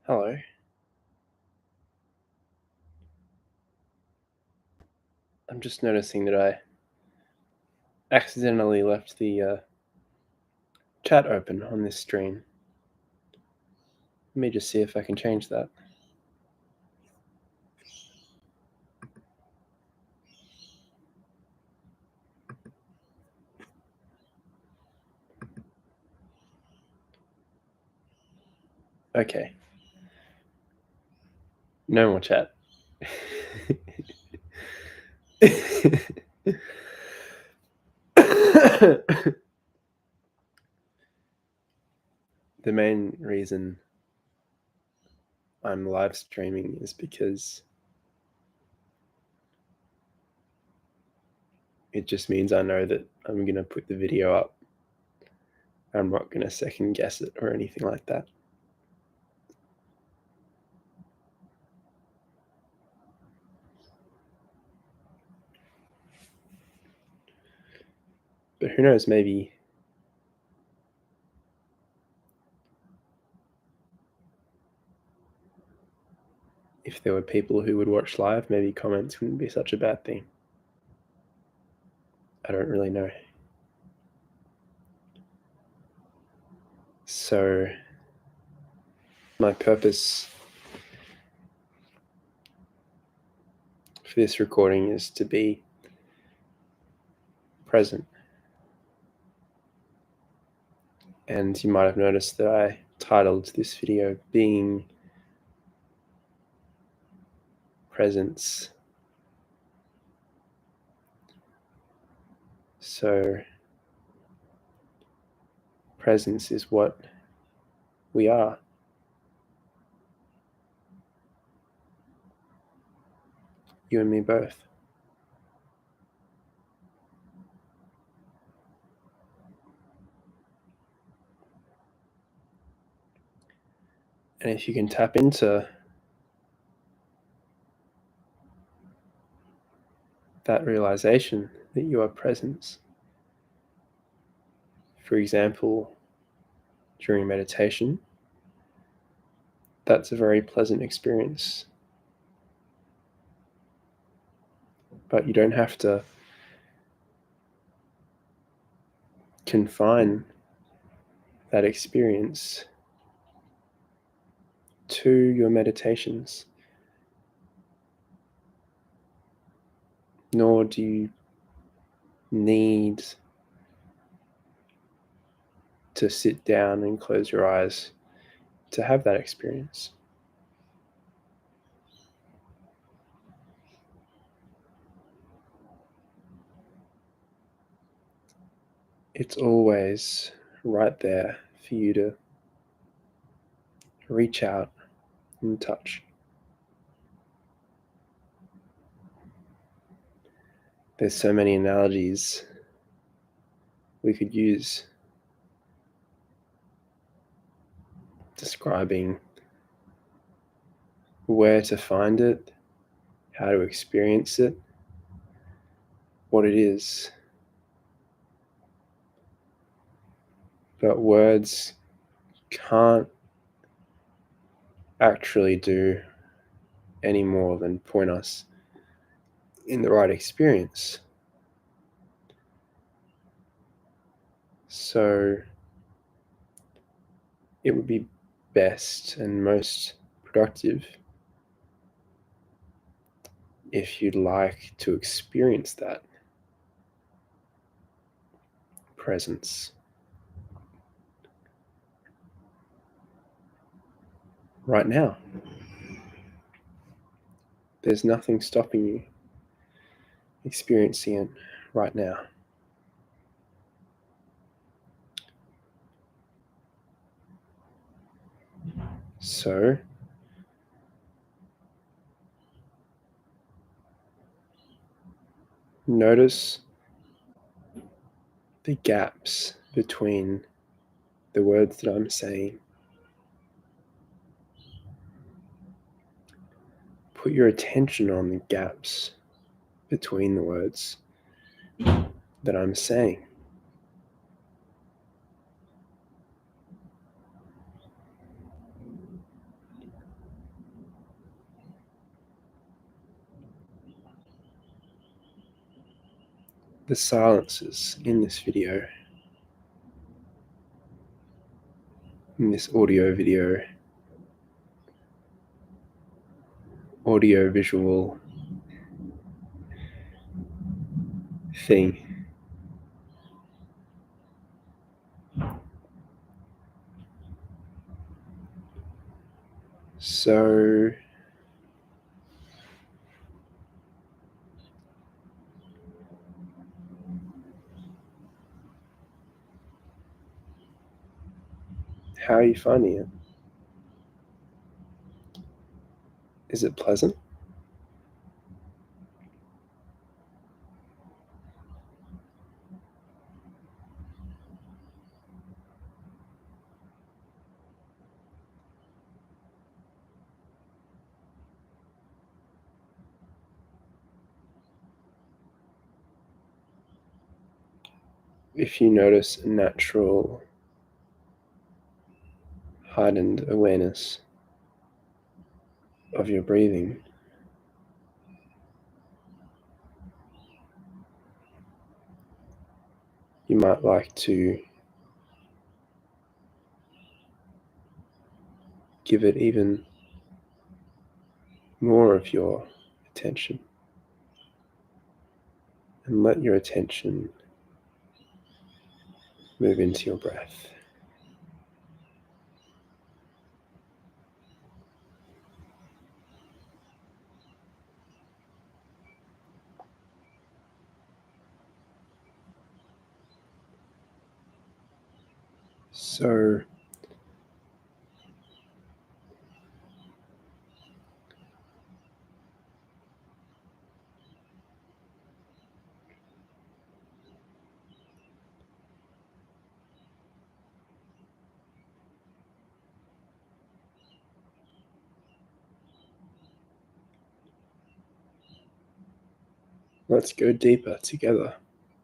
Hello. I'm just noticing that I accidentally left the chat open on this stream. Let me just see if I can change that. Okay. No more chat. The main reason I'm live streaming is because it just means I know that I'm going to put the video up. I'm not going to second guess it or anything like that. But who knows, maybe if there were people who would watch live, maybe comments wouldn't be such a bad thing. I don't really know. So my purpose for this recording is to be present. And you might have noticed that I titled this video Being Presence. So presence is what we are. You and me both. And if you can tap into that realization that you are presence, for example, during meditation, that's a very pleasant experience. But you don't have to confine that experience to your meditations, nor do you need to sit down and close your eyes to have that experience. It's always right there for you to reach out and touch. There's so many analogies we could use describing where to find it, how to experience it, what it is. But words can't actually do any more than point us in the right experience. So it would be best and most productive if you'd like to experience that presence right now. There's nothing stopping you experiencing it right now. So notice the gaps between the words that I'm saying. Put your attention on the gaps between the words that I'm saying. the silences in this video, in this audio visual thing. So how are you finding it? Is it pleasant? If you notice a natural heightened awareness of your breathing, you might like to give it even more of your attention and let your attention move into your breath. So let's go deeper together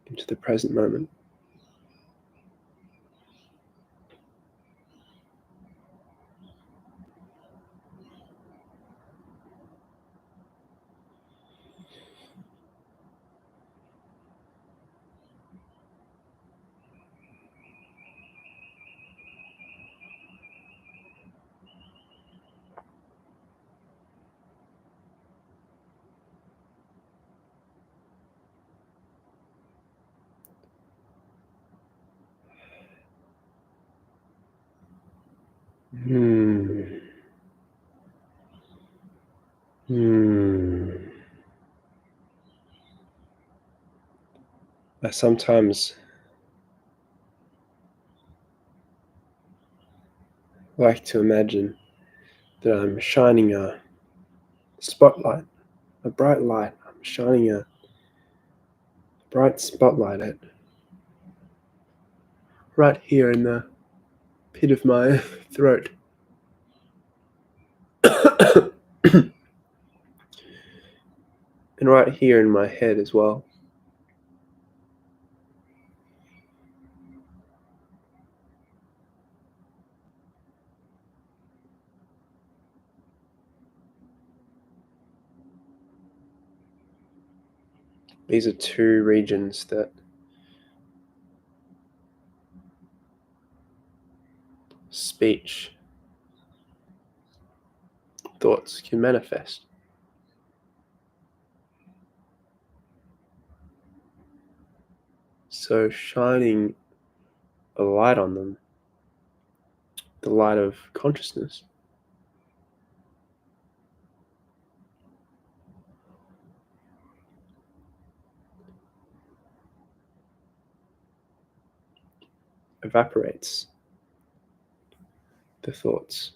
into the present moment. Hmm. I sometimes like to imagine that I'm shining a spotlight, a bright light. I'm shining a bright spotlight at right here in the pit of my throat. And right here in my head as well. These are two regions that speech, thoughts can manifest. So shining a light on them, the light of consciousness, evaporates the thoughts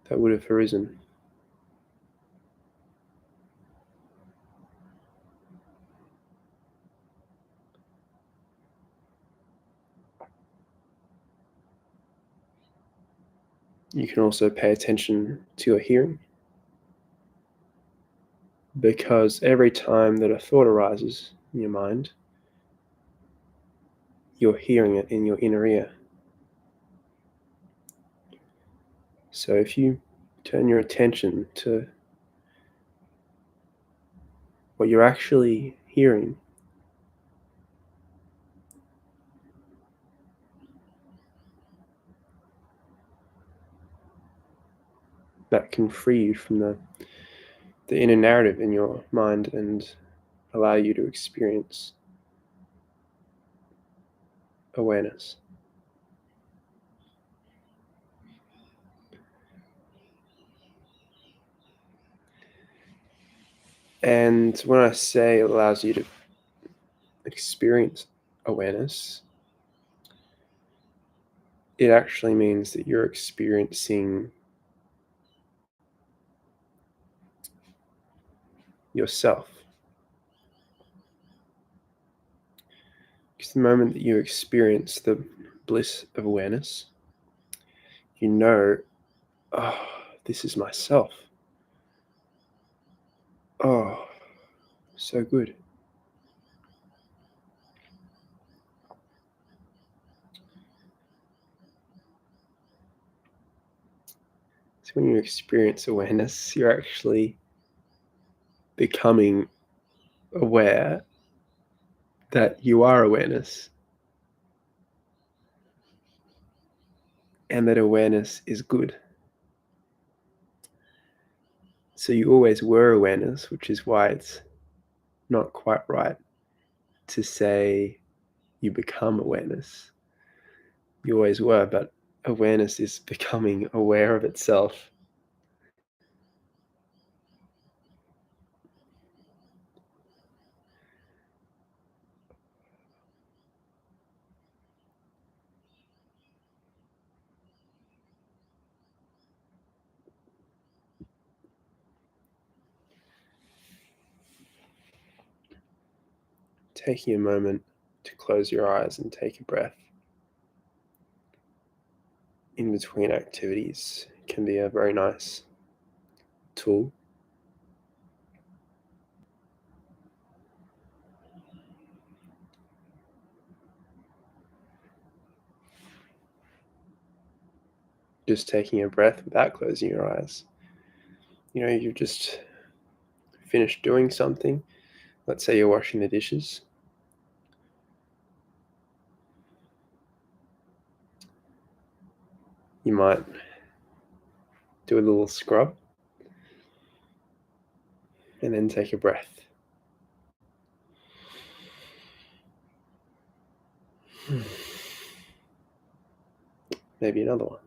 that would have arisen. You can also pay attention to your hearing, because every time that a thought arises in your mind, you're hearing it in your inner ear. So if you turn your attention to what you're actually hearing. That can free you from the inner narrative in your mind and allow you to experience awareness. And when I say it allows you to experience awareness, it actually means that you're experiencing yourself. Because the moment that you experience the bliss of awareness, you know, oh, this is myself. Oh, so good. So when you experience awareness, you're actually becoming aware that you are awareness, and that awareness is good. So you always were awareness, which is why it's not quite right to say you become awareness. You always were, but awareness is becoming aware of itself. Taking a moment to close your eyes and take a breath in between activities can be a very nice tool. Just taking a breath without closing your eyes. You've just finished doing something. Let's say you're washing the dishes. You might do a little scrub and then take a breath. Maybe another one.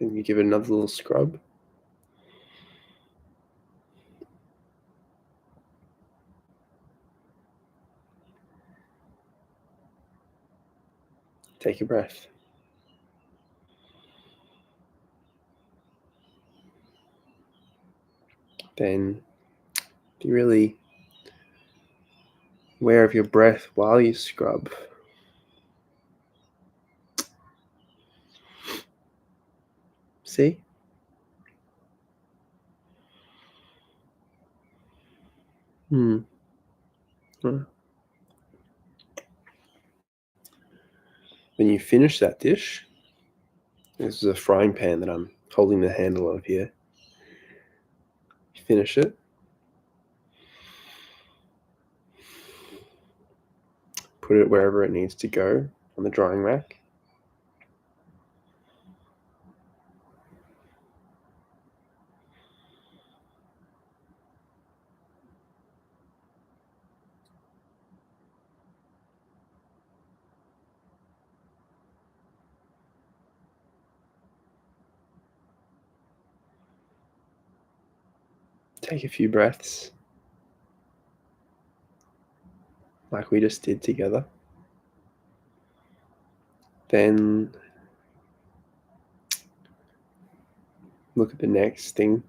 Then you give it another little scrub. Take a breath. Then be really aware of your breath while you scrub. See? When you finish that dish, this is a frying pan that I'm holding the handle of here. You finish it. Put it wherever it needs to go on the drying rack. Take a few breaths, like we just did together. Then look at the next thing.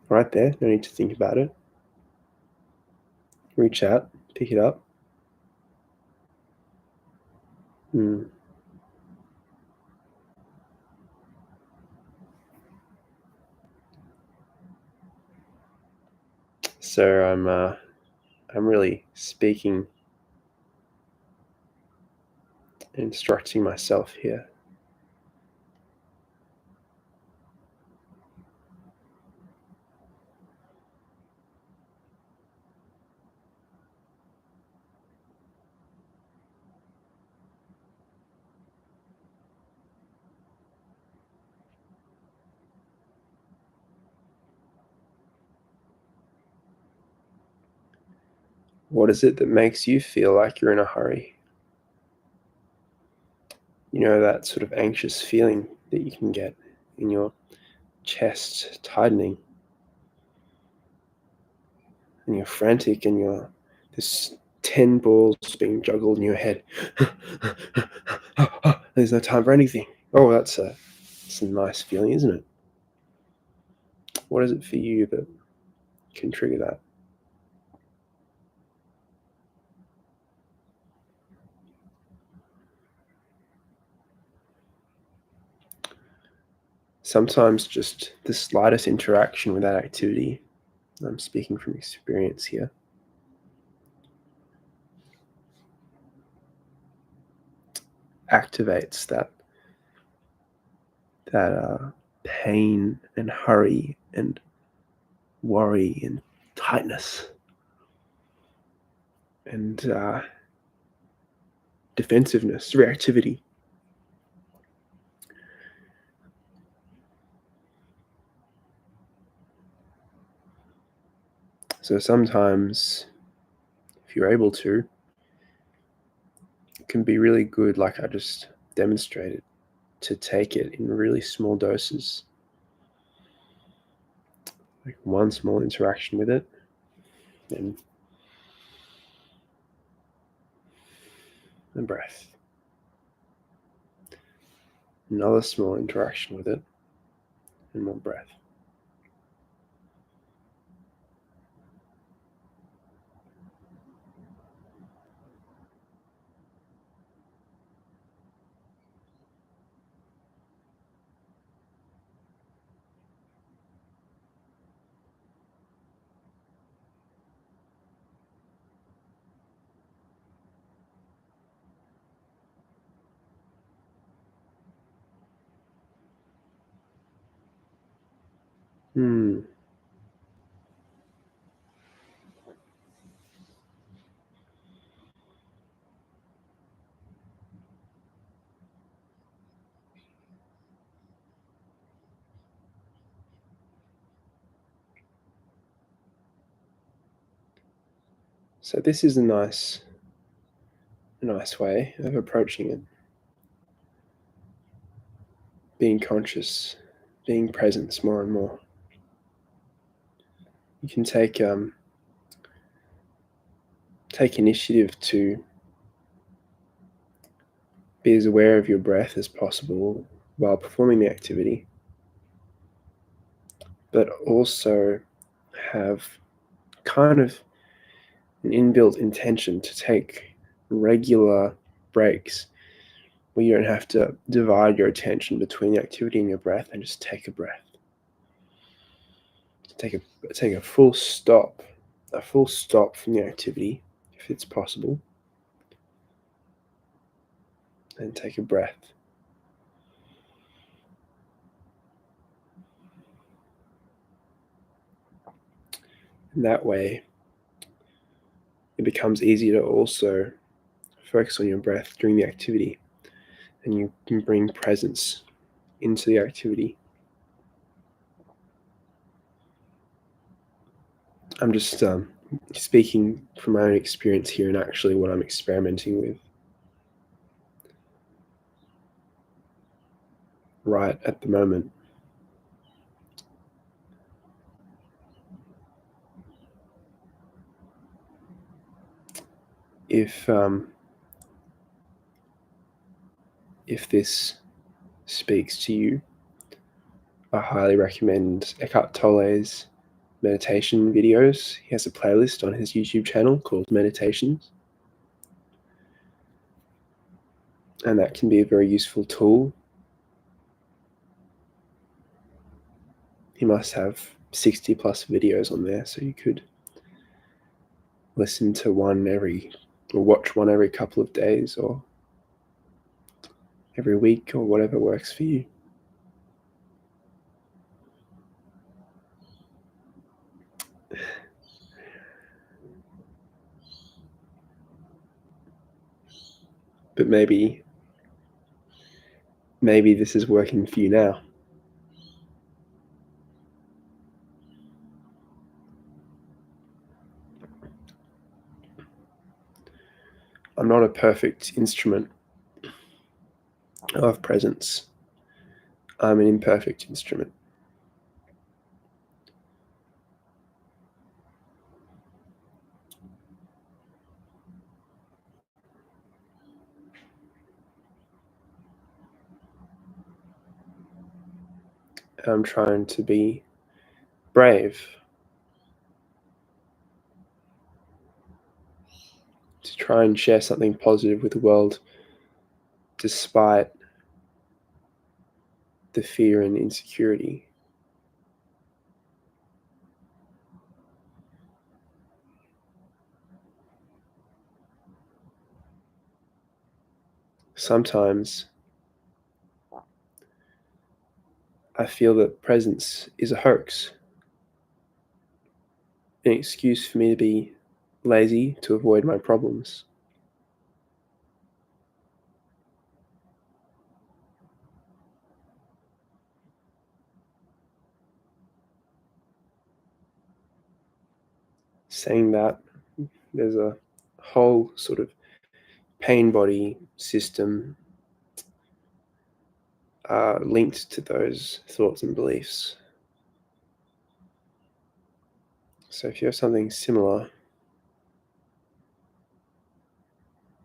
Right there, no need to think about it. Reach out, pick it up. So I'm really speaking, instructing myself here. What is it that makes you feel like you're in a hurry? You know, that sort of anxious feeling that you can get in your chest tightening, and you're frantic, and there's 10 balls being juggled in your head. There's no time for anything. Oh, it's a nice feeling, isn't it? What is it for you that can trigger that? Sometimes just the slightest interaction with that activity, I'm speaking from experience here, activates that pain and hurry and worry and tightness and defensiveness, reactivity. So sometimes, if you're able to, it can be really good, like I just demonstrated, to take it in really small doses, like one small interaction with it, and the breath. Another small interaction with it, and more breath. Hmm. So this is a nice way of approaching it. Being conscious, being present more and more. You can take initiative to be as aware of your breath as possible while performing the activity, but also have kind of an inbuilt intention to take regular breaks where you don't have to divide your attention between the activity and your breath, and just take a breath. Take a full stop from the activity, if it's possible, and take a breath. And that way, it becomes easier to also focus on your breath during the activity, and you can bring presence into the activity. I'm just speaking from my own experience here, and actually what I'm experimenting with right at the moment. If this speaks to you, I highly recommend Eckhart Tolle's meditation videos. He has a playlist on his YouTube channel called Meditations, and that can be a very useful tool. He must have 60 plus videos on there, so you could listen to or watch one every couple of days, or every week, or whatever works for you. But maybe this is working for you now. I'm not a perfect instrument of presence. I'm an imperfect instrument. I'm trying to be brave, to try and share something positive with the world despite the fear and insecurity. Sometimes I feel that presence is a hoax, an excuse for me to be lazy to avoid my problems. Saying that, there's a whole sort of pain body system linked to those thoughts and beliefs. So if you have something similar,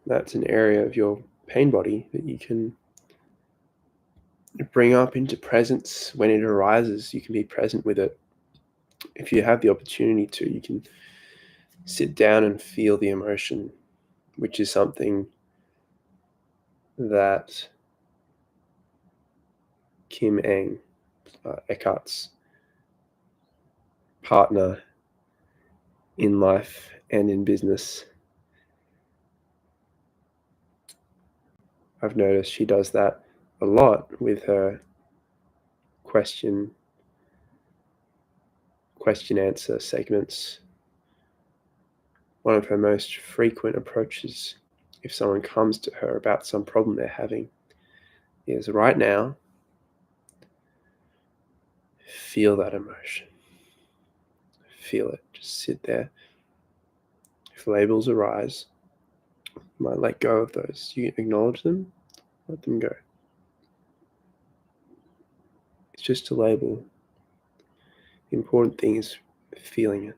that's an area of your pain body that you can bring up into presence when it arises. You can be present with it. If you have the opportunity to, you can sit down and feel the emotion, which is something that Kim Eng, Eckhart's partner in life and in business, I've noticed she does that a lot with her question answer segments. One of her most frequent approaches, if someone comes to her about some problem they're having, is right now, feel that emotion. Feel it. Just sit there. If labels arise, you might let go of those. You acknowledge them, let them go. It's just a label. The important thing is feeling it.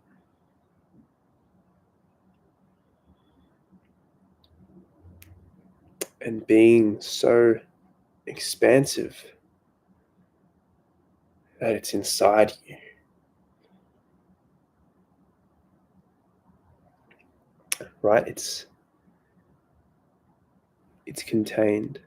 And being so expansive that it's inside you. Right? It's contained.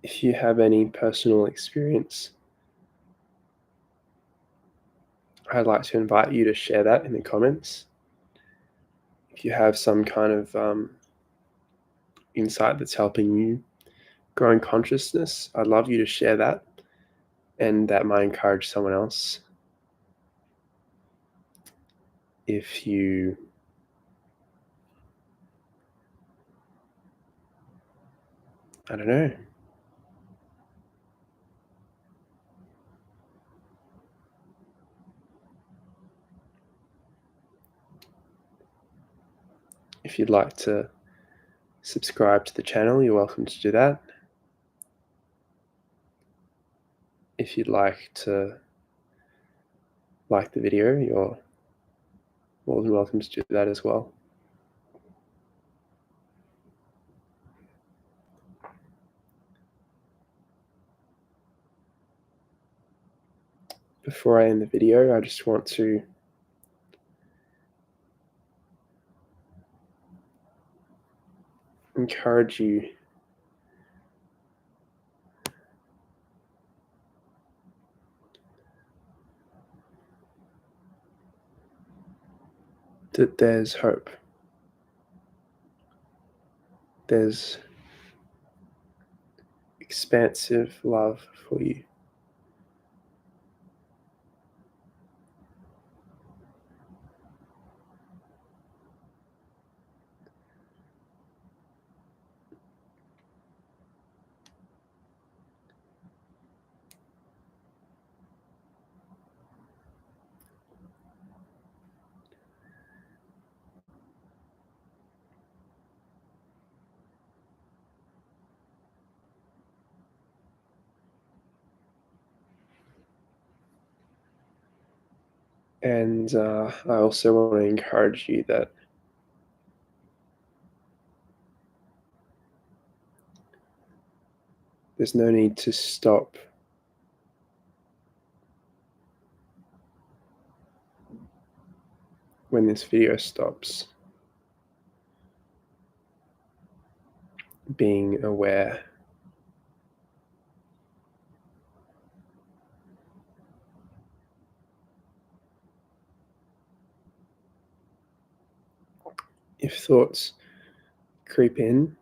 If you have any personal experience, I'd like to invite you to share that in the comments. If you have some kind of insight that's helping you grow in consciousness, I'd love you to share that, and that might encourage someone else. If you I don't know. If you'd like to subscribe to the channel, you're welcome to do that. If you'd like to like the video, you're more than welcome to do that as well. Before I end the video, I just want to encourage you that there's hope. There's expansive love for you. And I also want to encourage you that there's no need to stop when this video stops being aware. If thoughts creep in,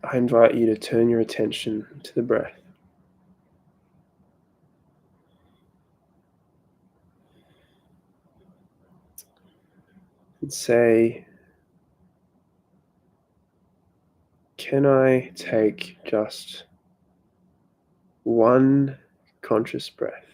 I invite you to turn your attention to the breath. And say, can I take just one conscious breath?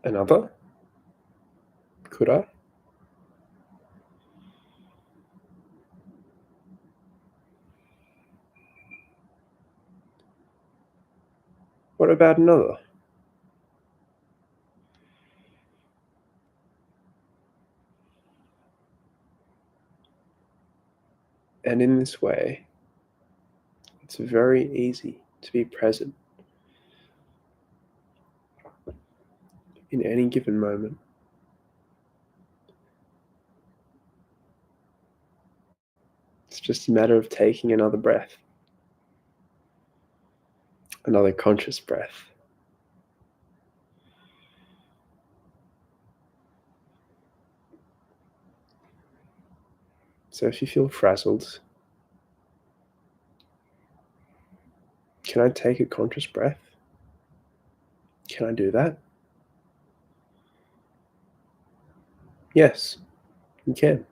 Another? Could I? What about another? And in this way, it's very easy to be present in any given moment. It's just a matter of taking another breath, another conscious breath. So if you feel frazzled, can I take a conscious breath? Can I do that? Yes, you can.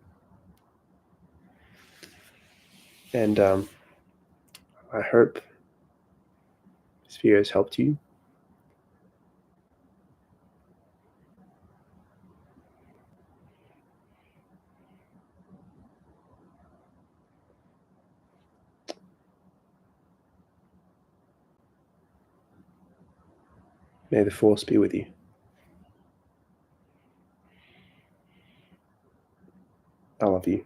And I hope this video has helped you. May the force be with you. I love you.